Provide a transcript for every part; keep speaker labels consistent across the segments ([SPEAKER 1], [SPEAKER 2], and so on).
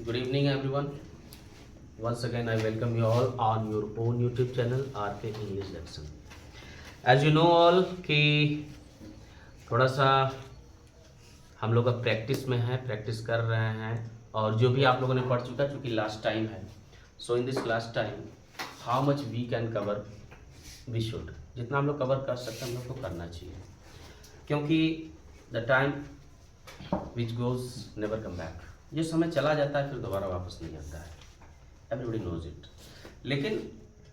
[SPEAKER 1] Good evening, everyone. Once again, I welcome you all on your own YouTube channel, RK English Lesson. As you know all कि थोड़ा सा हम लोग अब practice में है, प्रैक्टिस कर रहे हैं और जो भी आप लोगों ने पढ़ चुका है चूँकि लास्ट टाइम है. So in this last time how much we can cover we should, जितना हम लोग कवर कर सकते हैं हम लोग को करना चाहिए, क्योंकि the time which goes never come back. ये समय चला जाता है फिर दोबारा वापस नहीं आता है. Everybody knows it. लेकिन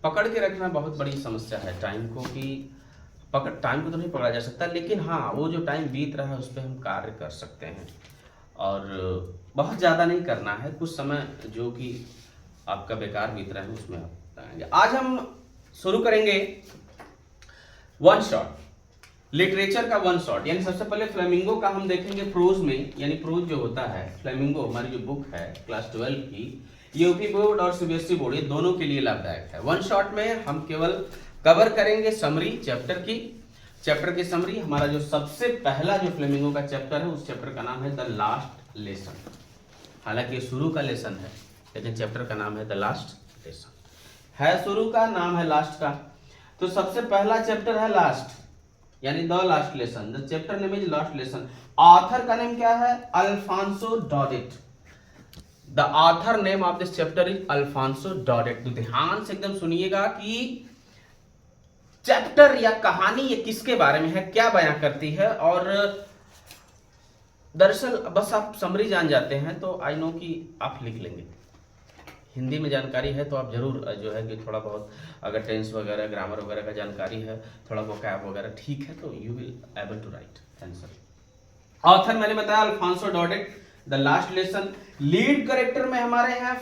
[SPEAKER 1] पकड़ के रखना बहुत बड़ी समस्या है टाइम को, कि टाइम को तो नहीं पकड़ा जा सकता, लेकिन हाँ वो जो टाइम बीत रहा है उस पर हम कार्य कर सकते हैं और बहुत ज़्यादा नहीं करना है. कुछ समय जो कि आपका बेकार बीत रहा है उसमें आप बताएंगे. आज हम शुरू करेंगे वन शॉट, लिटरेचर का वन शॉट. यानी सबसे पहले फ्लेमिंगो का हम देखेंगे प्रोज में. यानी प्रोज जो होता है, फ्लेमिंगो हमारी जो बुक है क्लास 12 की, यूपी बोर्ड और सीबीएसई बोर्ड, ये दोनों के लिए लाभदायक है. वन शॉट में हम केवल कवर करेंगे समरी चैप्टर की समरी. हमारा जो सबसे पहला जो फ्लेमिंगो का चैप्टर है उस चैप्टर का नाम है द लास्ट लेसन. हालांकि ये शुरू का लेसन है लेकिन चैप्टर का नाम है द लास्ट लेसन. है शुरू का, नाम है लास्ट का. तो सबसे पहला चैप्टर है लास्ट, यानी the last lesson. The chapter name is last lesson. Author का नेम क्या है? Alphonse Daudet. The author name of this chapter is Alphonse Daudet. तो ध्यान से एकदम सुनिएगा कि चैप्टर या कहानी ये किसके बारे में है, क्या बयां करती है. और दरअसल बस आप समरी जान जाते हैं तो आई नो कि आप लिख लेंगे. हिंदी में जानकारी है तो आप जरूर जो है कि थोड़ा बहुत अगर टेंस वगैरह ग्रामर वगैरह का जानकारी है, थोड़ा वोकैब वगैरह ठीक है, तो you will able to write answer. Author मैंने बताया Alphonse Daudet. The last lesson. Lead character में हमारे हैं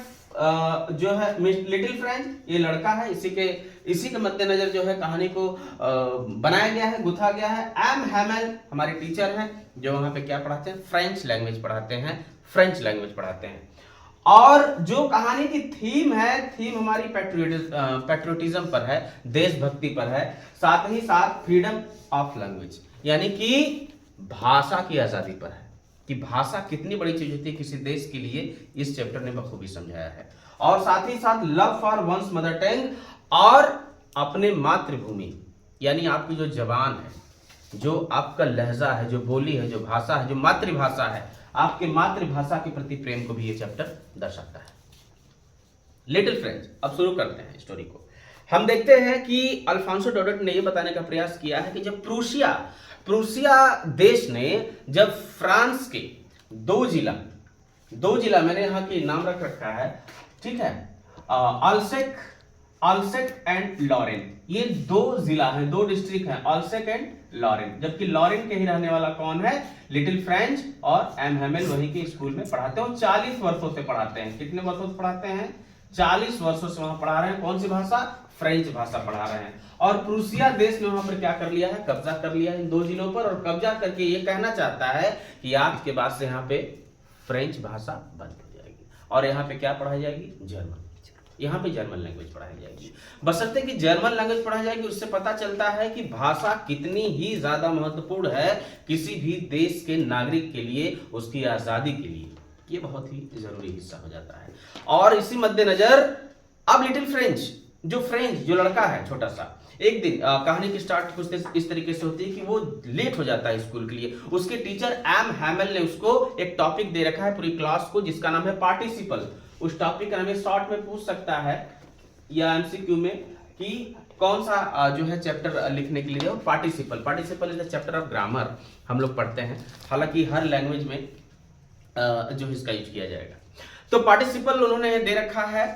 [SPEAKER 1] जो है लिटिल फ्रेंच. ये लड़का है, इसी के मद्देनजर जो है कहानी को बनाया गया है, गुथा गया है. एम हैमेल हमारे टीचर हैं जो वहां पे क्या पढ़ाते हैं? फ्रेंच लैंग्वेज पढ़ाते हैं. और जो कहानी की थीम है, थीम हमारी पैट्रियोटिज्म पर है, देशभक्ति पर है, साथ ही साथ फ्रीडम ऑफ लैंग्वेज यानी कि भाषा की आजादी पर है, कि भाषा कितनी बड़ी चीज होती है किसी देश के लिए. इस चैप्टर ने बखूबी समझाया है. और साथ ही साथ love for one's mother tongue और अपने मातृभूमि, यानी आपकी जो जबान है, जो आपका लहजा है, जो बोली है, जो भाषा है, जो मातृभाषा है, आपके मातृभाषा के प्रति प्रेम को भी ये चैप्टर दर्शाता है. Little French. अब शुरू करते हैं स्टोरी को. हम देखते हैं कि अल्फांसो डॉडेट ने ये बताने का प्रयास किया है कि जब प्रूसिया देश ने जब फ्रांस के दो जिला मैंने यहाँ की नाम रखा है, ठीक है, अल्सेक एंड लॉरेन. ये दो जिला हैं, दो डिस्ट्रिक्ट हैं, अल्सेक एंड लॉरेन. जबकि लॉरेन के ही रहने वाला कौन है? Little French. और एम हैमेल वहीं के स्कूल में पढ़ाते हैं. 40 वर्षों से पढ़ाते हैं. कितने वर्षों से पढ़ाते हैं? 40 वर्षों से वहां पढ़ा रहे हैं. कौन सी भाषा? फ्रेंच भाषा पढ़ा रहे हैं. और प्रूसिया देश ने वहां पर क्या कर लिया है? कब्जा कर लिया है इन दो जिलों पर. और कब्जा करके ये कहना चाहता है कि आज के बाद से यहाँ पे फ्रेंच भाषा बंद हो जाएगी और यहाँ पे क्या पढ़ाई जाएगी? जर्मन. यहाँ पे जर्मन लैंग्वेज पढ़ाई जाएगी. बशर्ते कि जर्मन लैंग्वेज पढ़ाई जाएगी. उससे पता चलता है कि भाषा कितनी ही ज्यादा महत्वपूर्ण है किसी भी देश के नागरिक के लिए, उसकी आजादी के लिए. ये बहुत ही जरूरी हिस्सा हो जाता है. और इसी मद्देनजर अब लिटिल फ्रेंच जो लड़का है छोटा सा, एक दिन कहानी की स्टार्ट कुछ इस तरीके से होती है कि वो लेट हो जाता है स्कूल के लिए. उसके टीचर एम हैमेल ने उसको एक टॉपिक दे रखा है पूरी क्लास को, जिसका नाम है पार्टिसिपल. उस टॉपिक का नाम शॉर्ट में पूछ सकता है या एमसीक्यू में कि कौन सा जो है चैप्टर लिखने के लिए. Participle is the chapter of grammar हम लोग पढ़ते हैं. हालांकि हर लैंग्वेज में जो इसका यूज किया जाएगा. तो पार्टिसिपल उन्होंने दे रखा है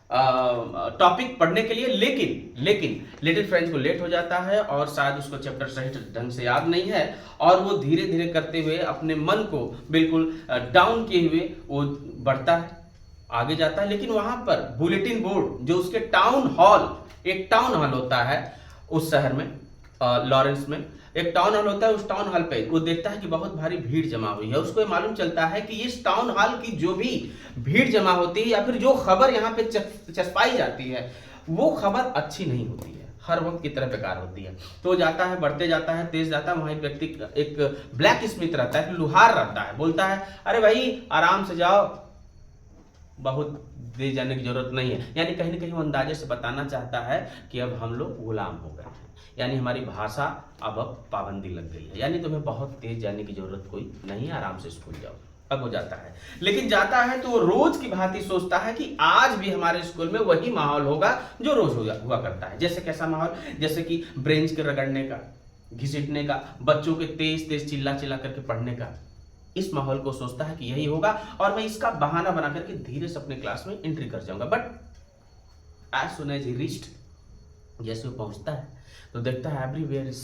[SPEAKER 1] टॉपिक पढ़ने के लिए. लेकिन लिटिल फ्रेंच को लेट हो जाता है और शायद उसको चैप्टर सही ढंग से याद नहीं है और वो धीरे धीरे करते हुए अपने मन को बिल्कुल डाउन किए हुए वो बढ़ता है, आगे जाता है. लेकिन वहां पर बुलेटिन बोर्ड जो उसके एक टाउन हॉल होता है उस शहर में, लॉरेंस में एक टाउन हॉल होता है. उस टाउन हॉल पे वो देखता है कि बहुत भारी भीड़ जमा हुई है. उसको ये मालूम चलता है कि इस टाउन हॉल की जो भी भीड़ जमा होती है या फिर जो खबर यहाँ पे चस्पाई जाती है वो खबर अच्छी नहीं होती है, हर वक्त की तरह बेकार होती है. तो जाता है, बढ़ते जाता है, तेज जाता है. वहां एक व्यक्ति, एक ब्लैक स्मिथ रहता है, लुहार रहता है, बोलता है अरे भाई आराम से जाओ, बहुत दे जाने की जरूरत नहीं है। यानी कहीं ना कहीं वो अंदाजे से बताना चाहता है कि अब हम लोग गुलाम हो गए हैं, यानी हमारी भाषा अब पाबंदी लग गई है, यानी तुम्हें बहुत तेज जाने की जरूरत कोई नहीं है, आराम से स्कूल जाओ। अब वो जाता है, लेकिन जाता है तो वो रोज की भांति सोचता है कि आज भी हमारे स्कूल में वही माहौल होगा जो रोज हुआ करता है। जैसे कैसा माहौल? जैसे कि ब्रेंच के रगड़ने का, घिसटने का, बच्चों के तेज तेज चिल्ला चिल्ला करके पढ़ने का। इस माहौल को सोचता है कि यही होगा और मैं इसका बहाना बना करके धीरे से अपने क्लास में एंट्री कर जाऊंगा। But as soon as he reached, जैसे वो पहुंचता है तो देखता है everywhere is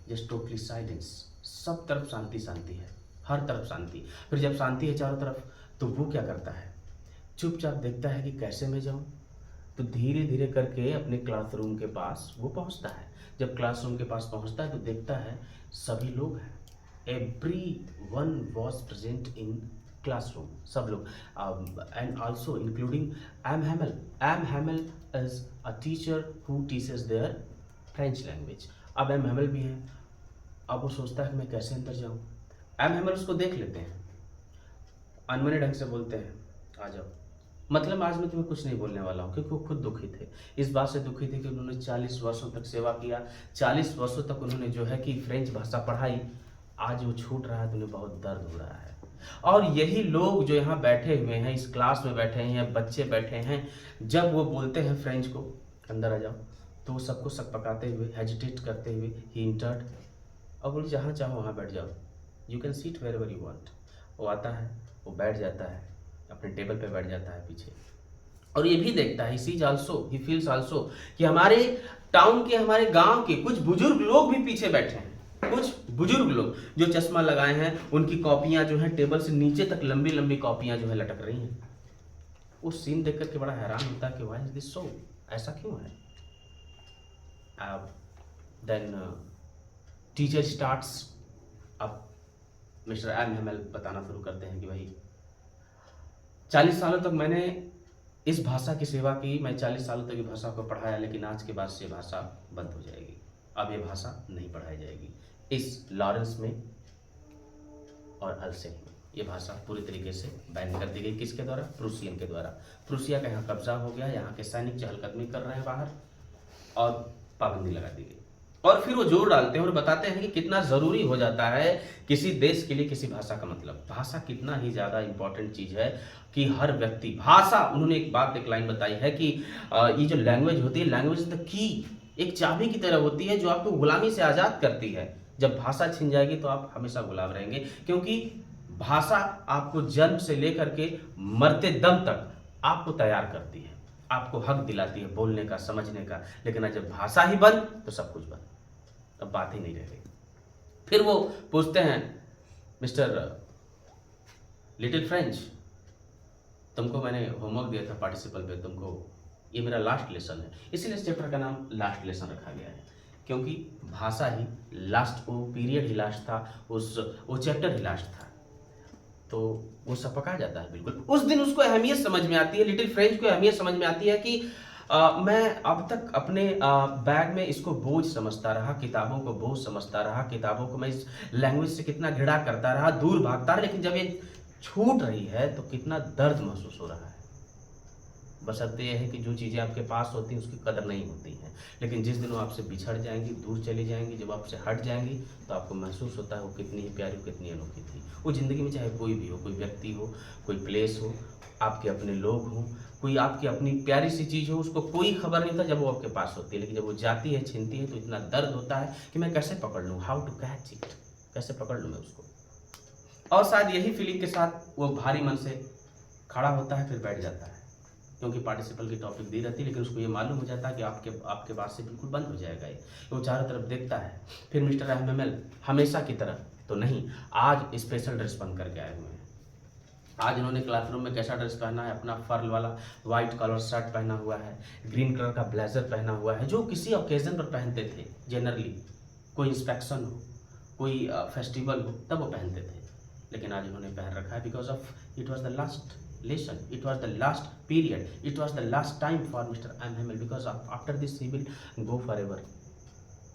[SPEAKER 1] just totally silence, सब तरफ शांति शांति है, हर तरफ शांति। फिर जब शांति है चारों तरफ तो वो क्या करता है, चुपचाप देखता है कि कैसे मैं जाऊं। तो धीरे धीरे करके अपने क्लासरूम के पास वो पहुंचता है। जब क्लासरूम के पास पहुंचता है तो देखता है सभी लोग हैं, everyone was present in classroom, सब लोग, and also including Am Hamel. Am Hamel is a teacher who teaches their French language. अब एम हैमल भी हैं। अब वो सोचता है कि मैं कैसे अंदर जाऊं। एम हैमल उसको देख लेते हैं, अनमने ढंग से बोलते हैं आ जाओ। मतलब आज मैं तुम्हें कुछ नहीं बोलने वाला हूँ, क्योंकि वो खुद दुखी थे, इस बात से दुखी थे कि उन्होंने 40 वर्षों तक सेवा किया, 40 वर्षों तक उन्होंने जो है कि फ्रेंच भाषा पढ़ाई, आज वो छूट रहा है तो उन्हें बहुत दर्द हो रहा है। और यही लोग जो यहाँ बैठे हुए हैं, इस क्लास में बैठे हैं, बच्चे बैठे हैं, जब वो बोलते हैं फ्रेंच को अंदर आ जाओ तो वो सबको सकपकाते हुए, हेजिटेट करते हुए ही इंटर्ड और बोले जहाँ चाहो वहाँ बैठ जाओ, you can seat wherever you want. वो आता है, वो बैठ जाता है, अपने टेबल पे बैठ जाता है पीछे, और ये भी देखता है, he sees also, he feels also कि हमारे टाउन के, हमारे गांव के कुछ बुजुर्ग लोग भी पीछे बैठे हैं। कुछ बुजुर्ग लोग जो चश्मा लगाए हैं, उनकी कॉपियां जो है टेबल से नीचे तक लंबी लंबी कॉपियां जो है लटक रही हैं। उस सीन देख करके बड़ा हैरान होता है कि व्हाई इज दिस सो, ऐसा क्यों है। देन टीचर स्टार्ट्स, अब मिस्टर एम हैमल बताना शुरू करते हैं कि भाई 40 सालों तक मैंने इस भाषा की सेवा की, मैं 40 सालों तक ये भाषा को पढ़ाया, लेकिन आज के बाद से ये भाषा बंद हो जाएगी, अब ये भाषा नहीं पढ़ाई जाएगी। इस लॉरेंस में और अल्से में ये भाषा पूरी तरीके से बैन कर दी गई। किसके द्वारा? प्रूसियन के द्वारा। प्रूसिया का यहाँ कब्जा हो गया, यहाँ के सैनिक चहलकदमी कर रहे हैं बाहर और पाबंदी लगा दी गई। और फिर वो जोर डालते हैं और बताते हैं कि कितना जरूरी हो जाता है किसी देश के लिए किसी भाषा का मतलब, भाषा कितना ही ज्यादा इंपॉर्टेंट चीज है कि हर व्यक्ति भाषा, उन्होंने एक बात, एक लाइन बताई है कि ये जो लैंग्वेज होती है, लैंग्वेज इज द की, एक चाबी की तरह होती है जो आपको गुलामी से आजाद करती है। जब भाषा छिन जाएगी तो आप हमेशा गुलाम रहेंगे, क्योंकि भाषा आपको जन्म से लेकर के मरते दम तक आपको तैयार करती है, आपको हक दिलाती है बोलने का, समझने का। लेकिन जब भाषा ही बंद तो सब कुछ बंद, अब बात ही नहीं रह गई। फिर वो पूछते हैं, मिस्टर लिटिल फ्रेंच, तुमको मैंने होमवर्क दिया था पार्टिसिपल पे, तुमको ये मेरा लास्ट लेसन है, इसीलिए इस चैप्टर का नाम लास्ट लेसन रखा गया है, क्योंकि भाषा ही लास्ट, वो पीरियड ही लास्ट था, वो चैप्टर ही लास्ट था। तो वो सब पका जाता है बिल्कुल। उस दिन उसको अहमियत समझ में आती है, लिटिल फ्रेंच को अहमियत समझ में आती है कि मैं अब तक अपने बैग में इसको बोझ समझता रहा, किताबों को बोझ समझता रहा, किताबों को मैं इस लैंग्वेज से कितना घृणा करता रहा, दूर भागता रहा, लेकिन जब ये छूट रही है तो कितना दर्द महसूस हो रहा है। बशर्ते यह है कि जो चीज़ें आपके पास होती हैं उसकी कदर नहीं होती हैं, लेकिन जिस दिन वो आपसे बिछड़ जाएंगी, दूर चली जाएंगी, जब आपसे हट जाएंगी तो आपको महसूस होता है वो कितनी ही प्यारी, कितनी अनोखी थी। वो ज़िंदगी में चाहे कोई भी हो, कोई व्यक्ति हो, कोई प्लेस हो, आपके अपने लोग हों, कोई आपकी अपनी प्यारी सी चीज़ हो, उसको कोई खबर नहीं था जब वो आपके पास होती है, लेकिन जब वो जाती है, छीनती है, तो इतना दर्द होता है कि मैं कैसे पकड़ लूँ, हाउ टू कैच इट, कैसे पकड़ लूँ मैं उसको। और शायद यही फीलिंग के साथ वो भारी मन से खड़ा होता है, फिर बैठ जाता है, क्योंकि पार्टिसिपल की टॉपिक दी रहती है, लेकिन उसको ये मालूम हो जाता है कि आपके बात से बिल्कुल बंद हो जाएगा ये। वो चारों तरफ देखता है। फिर मिस्टर एहमेल हमेशा की तरह तो नहीं, आज स्पेशल ड्रेस बन करके आए हुए हैं। आज इन्होंने क्लासरूम में कैसा ड्रेस पहना है, अपना फर वाला व्हाइट कलर शर्ट पहना हुआ है, ग्रीन कलर का ब्लेजर पहना हुआ है, जो किसी ओकेजन पर पहनते थे जनरली, कोई इंस्पेक्शन हो, कोई फेस्टिवल हो, तब वो पहनते थे, लेकिन आज इन्होंने पहन रखा है because of it was the last lesson, it was the last period, it was the last time for Mr. M. Hamel, because after this he will go forever,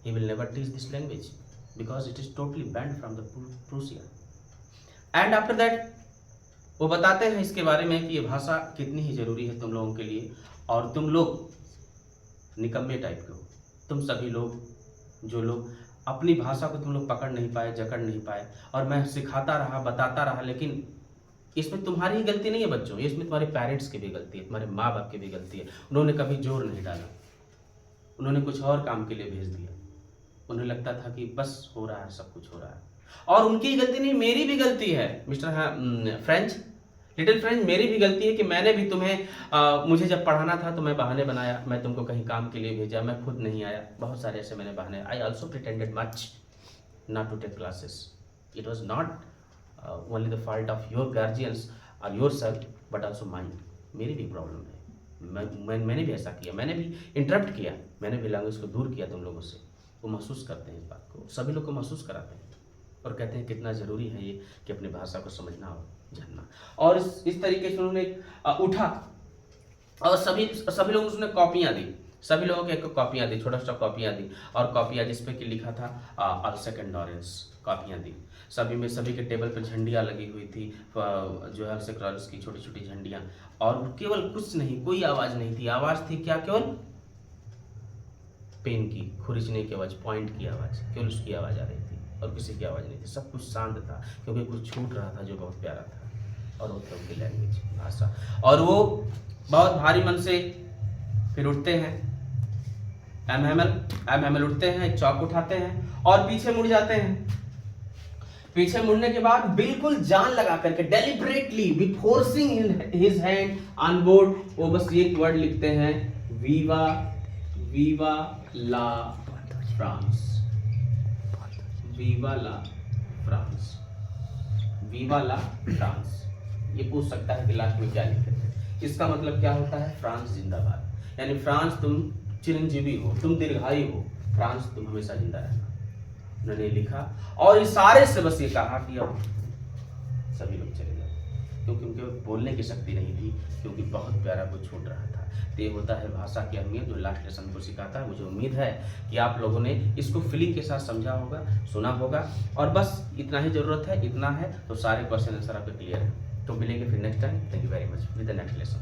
[SPEAKER 1] he will never teach this language because it is totally banned from the Prussia. And after that वो बताते हैं इसके बारे में कि ये भाषा कितनी ही ज़रूरी है तुम लोगों के लिए, और तुम लोग निकम्मे टाइप के हो। तुम सभी लोग जो लोग अपनी भाषा को तुम लोग पकड़ नहीं पाए, जकड़ नहीं पाए, और मैं सिखाता रहा, बताता रहा, लेकिन इसमें तुम्हारी ही गलती नहीं है बच्चों, इसमें तुम्हारे पेरेंट्स की भी गलती है, तुम्हारे माँ बाप की भी गलती है। उन्होंने कभी जोर नहीं डाला, उन्होंने कुछ और काम के लिए भेज दिया। उन्हें लगता था कि बस हो रहा है, सब कुछ हो रहा है, और उनकी गलती नहीं, मेरी भी गलती है मिस्टर फ्रेंच, लिटिल फ्रेंच, मेरी भी गलती है कि मैंने भी तुम्हें मुझे जब पढ़ाना था तो मैं बहाने बनाया, मैं तुमको कहीं काम के लिए भेजा, मैं खुद नहीं आया, बहुत सारे ऐसे मैंने बहाने। I also pretended much not to take classes. It was not only the fault of your guardians और your self but also mind. मेरी भी प्रॉब्लम है, मैंने भी ऐसा किया, मैंने भी इंटरप्ट किया, मैंने भी लैंग्वेज को दूर किया तुम लोगों से। वो महसूस करते हैं इस बात को, सभी लोग को महसूस कराते हैं और कहते हैं कितना ज़रूरी है ये कि अपनी भाषा को समझना और जानना। और इस तरीके से उन्होंने उठा और सभी लोग उसने कॉपियाँ दी, सभी लोगों के एक कॉपियाँ दी, छोटा छोटा कॉपियाँ दी, और कॉपियाँ जिसपे कि लिखा था अल्सेक एंड लॉरेंस, कॉपियाँ दी। सभी के टेबल पे झंडियाँ लगी हुई थी, जो है अल्सेक लॉरेंस की छोटी छोटी झंडियाँ, और केवल कुछ नहीं, कोई आवाज़ नहीं थी, आवाज़ थी क्या, केवल पेन की खुरचने की आवाज़, पॉइंट की आवाज़, केवल उसकी आवाज़ आ रही थी और किसी की आवाज़ नहीं थी। सब कुछ शांत था क्योंकि कुछ छूट रहा था जो बहुत प्यारा था, और वो था उनकी लैंग्वेज, भाषा। और वो बहुत भारी मन से फिर उठते हैं, एम उठते हैं, एक चौक उठाते हैं और पीछे मुड़ जाते हैं। पीछे मुड़ने के बाद बिल्कुल जान लगा करके, deliberately with forcing his hand on board, वो बस एक वर्ड लिखते हैं, वीवा वीवा ला फ्रांस, वीवा ला फ्रांस, वीवा ला फ्रांस। ये पूछ सकता है कि लास्ट में क्या लिखे थे, इसका मतलब क्या होता है, फ्रांस जिंदाबाद, यानी फ्रांस तुम चिरंजीवी हो, तुम दीर्घायु हो, फ्रांस तुम हमेशा जिंदा रहना। उन्होंने लिखा और इशारे से बस ये कहा कि अब सभी लोग चले जाओ, क्योंकि उनके बोलने की शक्ति नहीं थी, क्योंकि बहुत प्यारा कुछ छूट रहा था। तो ये होता है भाषा की अहमियत, जो लास्ट लेसन को सिखाता है। मुझे उम्मीद है कि आप लोगों ने इसको फीलिंग के साथ समझा होगा, सुना होगा, और बस इतना ही जरूरत है, इतना है तो सारे क्वेश्चन आंसर आपके क्लियर है। तो मिलेंगे फिर next time. Thank you very much with the next lesson.